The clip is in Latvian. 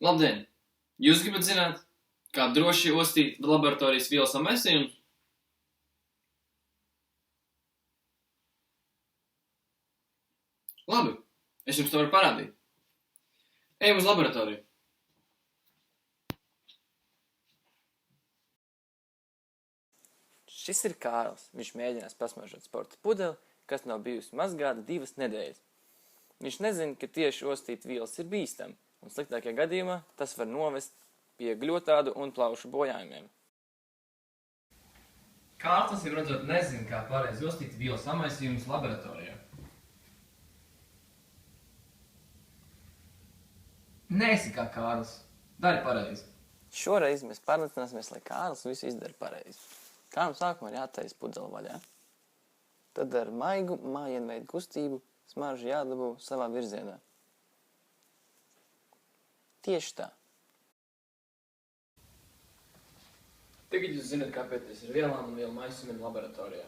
Labdien! Jūs gribat zināt, kā droši ostīt laboratorijas vielas samaisījumus? Labi, es jums to varu parādīt. Ejam uz laboratoriju. Šis ir Kārlis. Viņš mēģinās pasmaržot sporta pudeli, kas nav bijusi mazgāta 2 nedēļas. Viņš nezina, ka tieši ostīt vielas ir bīstami, un sliktākajā gadījumā tas var novest pie gļotādu un plaušu bojājumiem. Kārlis, acīm redzot, nezina, kā pareizi ostīt vielu samaisījumus laboratorijā. Neesi kā Kārlis. Dari pareizi. Šoreiz mēs pārliecināsimies, lai Kārlis visu izdara pareizi. Kā nu sākumā ir jātaisa pudele vaļā. Tad ar maigu mājienveidu kustību smaržu jādabū savā virzienā. Tieši tā. Tagad jūs zināt, kā pieties ar vielām un vielu maisījumiem laboratorijā.